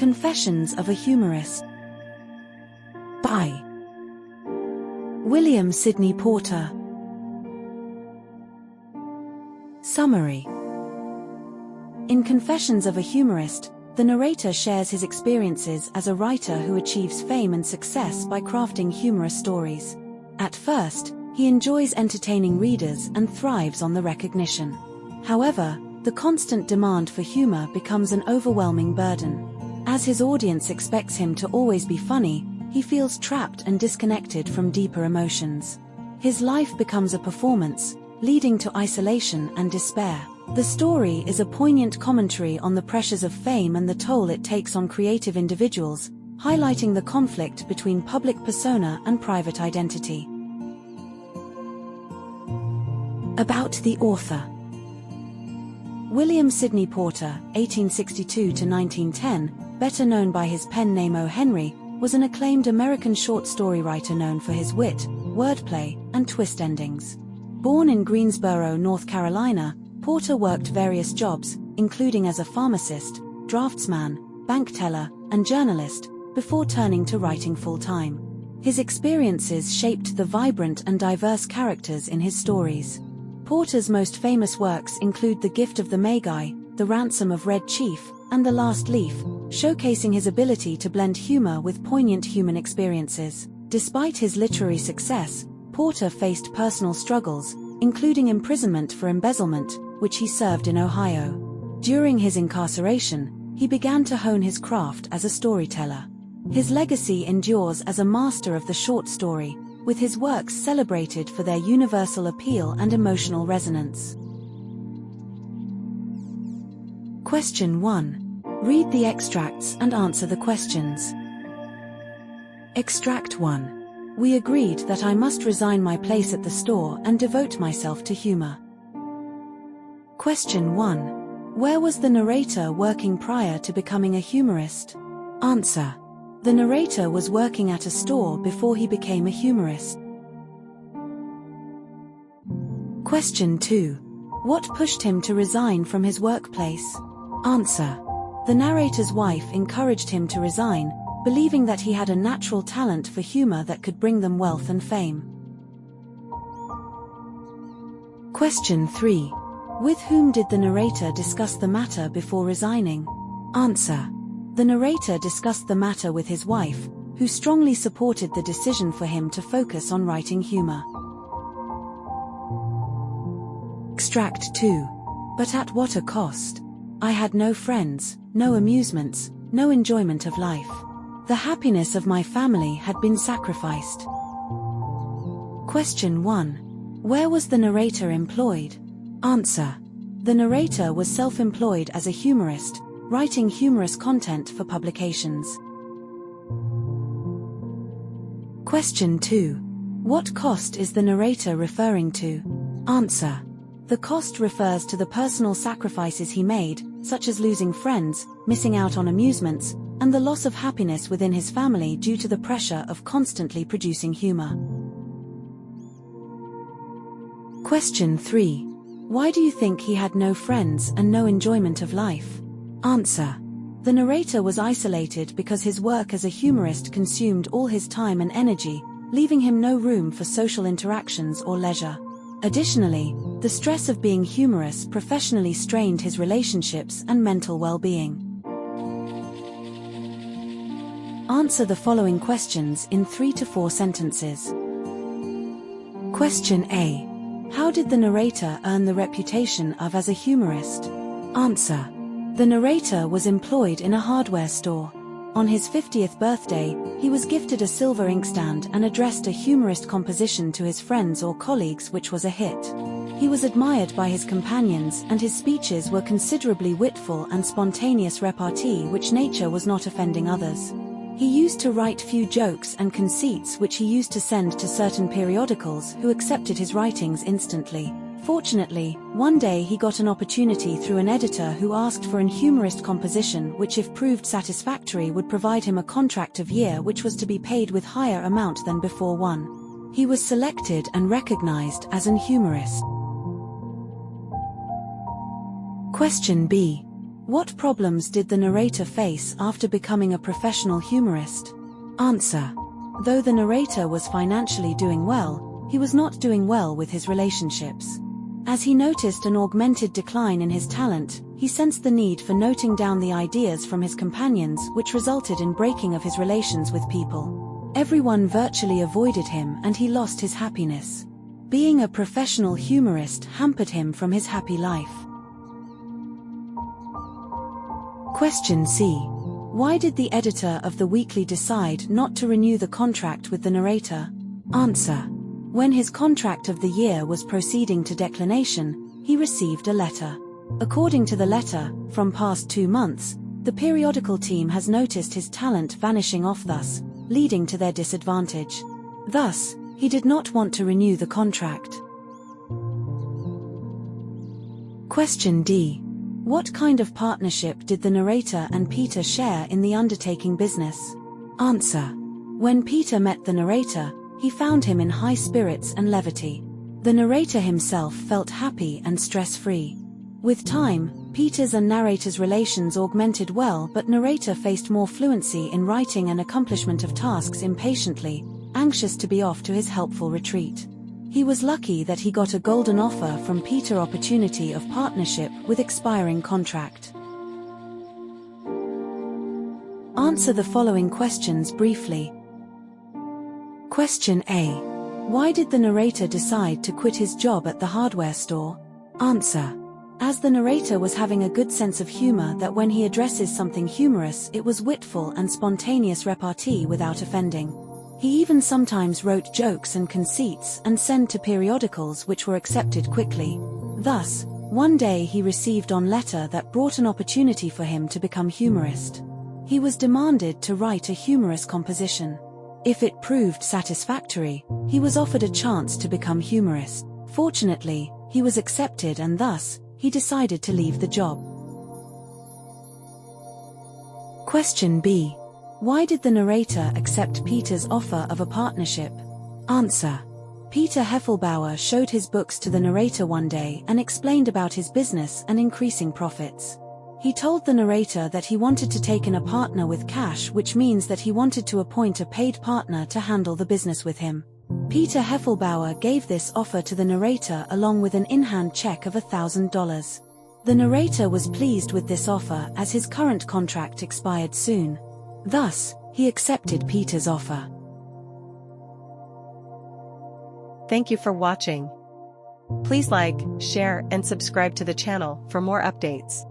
Confessions of a Humorist. By William Sidney Porter. Summary. In Confessions of a Humorist, the narrator shares his experiences as a writer who achieves fame and success by crafting humorous stories. At first, he enjoys entertaining readers and thrives on the recognition. However, the constant demand for humor becomes an overwhelming burden. As his audience expects him to always be funny, he feels trapped and disconnected from deeper emotions. His life becomes a performance, leading to isolation and despair. The story is a poignant commentary on the pressures of fame and the toll it takes on creative individuals, highlighting the conflict between public persona and private identity. About the author. William Sidney Porter, 1862–1910, better known by his pen name O. Henry, was an acclaimed American short story writer known for his wit, wordplay, and twist endings. Born in Greensboro, North Carolina, Porter worked various jobs, including as a pharmacist, draftsman, bank teller, and journalist, before turning to writing full-time. His experiences shaped the vibrant and diverse characters in his stories. Porter's most famous works include The Gift of the Magi, The Ransom of Red Chief, and The Last Leaf, showcasing his ability to blend humor with poignant human experiences. Despite his literary success, Porter faced personal struggles, including imprisonment for embezzlement, which he served in Ohio. During his incarceration, he began to hone his craft as a storyteller. His legacy endures as a master of the short story, with his works celebrated for their universal appeal and emotional resonance. Question 1. Read the extracts and answer the questions. Extract 1. We agreed that I must resign my place at the store and devote myself to humor. Question 1. Where was the narrator working prior to becoming a humorist? Answer. The narrator was working at a store before he became a humorist. Question 2. What pushed him to resign from his workplace? Answer. The narrator's wife encouraged him to resign, believing that he had a natural talent for humor that could bring them wealth and fame. Question 3. With whom did the narrator discuss the matter before resigning? Answer. The narrator discussed the matter with his wife, who strongly supported the decision for him to focus on writing humor. Extract 2. But at what a cost? I had no friends, no amusements, no enjoyment of life. The happiness of my family had been sacrificed. Question 1. Where was the narrator employed? Answer. The narrator was self-employed as a humorist, writing humorous content for publications. Question 2. What cost is the narrator referring to? Answer. The cost refers to the personal sacrifices he made, such as losing friends, missing out on amusements, and the loss of happiness within his family due to the pressure of constantly producing humor. Question 3. Why do you think he had no friends and no enjoyment of life? Answer. The narrator was isolated because his work as a humorist consumed all his time and energy, leaving him no room for social interactions or leisure. Additionally, the stress of being humorous professionally strained his relationships and mental well-being. Answer the following questions in 3 to 4 sentences. Question A. How did the narrator earn the reputation of as a humorist? Answer. The narrator was employed in a hardware store. On his 50th birthday, he was gifted a silver inkstand and addressed a humorist composition to his friends or colleagues, which was a hit. He was admired by his companions, and his speeches were considerably witful and spontaneous repartee which nature was not offending others. He used to write few jokes and conceits which he used to send to certain periodicals who accepted his writings instantly. Fortunately, one day he got an opportunity through an editor who asked for an humorist composition which, if proved satisfactory, would provide him a contract of year which was to be paid with higher amount than before one. He was selected and recognized as an humorist. Question B. What problems did the narrator face after becoming a professional humorist? Answer. Though the narrator was financially doing well, he was not doing well with his relationships. As he noticed an augmented decline in his talent, he sensed the need for noting down the ideas from his companions, which resulted in breaking of his relations with people. Everyone virtually avoided him and he lost his happiness. Being a professional humorist hampered him from his happy life. Question C. Why did the editor of the weekly decide not to renew the contract with the narrator? Answer. When his contract of the year was proceeding to declination, he received a letter. According to the letter, from past 2 months, the periodical team has noticed his talent vanishing off, thus leading to their disadvantage. Thus, he did not want to renew the contract. Question D. What kind of partnership did the narrator and Peter share in the undertaking business? Answer. When Peter met the narrator, he found him in high spirits and levity. The narrator himself felt happy and stress-free. With time, Peter's and narrator's relations augmented well, but narrator faced more fluency in writing and accomplishment of tasks impatiently, anxious to be off to his helpful retreat. He was lucky that he got a golden offer from Peter, opportunity of partnership with expiring contract. Answer the following questions briefly. Question A. Why did the narrator decide to quit his job at the hardware store? Answer. As the narrator was having a good sense of humor that when he addresses something humorous it was witful and spontaneous repartee without offending. He even sometimes wrote jokes and conceits and sent to periodicals which were accepted quickly. Thus, one day he received on letter that brought an opportunity for him to become humorist. He was demanded to write a humorous composition. If it proved satisfactory, he was offered a chance to become humorist. Fortunately, he was accepted and thus, he decided to leave the job. Question B. Why did the narrator accept Peter's offer of a partnership? Answer. Peter Heffelbauer showed his books to the narrator one day and explained about his business and increasing profits. He told the narrator that he wanted to take in a partner with cash, which means that he wanted to appoint a paid partner to handle the business with him. Peter Heffelbauer gave this offer to the narrator along with an in-hand check of $1,000. The narrator was pleased with this offer as his current contract expired soon. Thus, he accepted Peter's offer. Thank you for watching. Please like, share, and subscribe to the channel for more updates.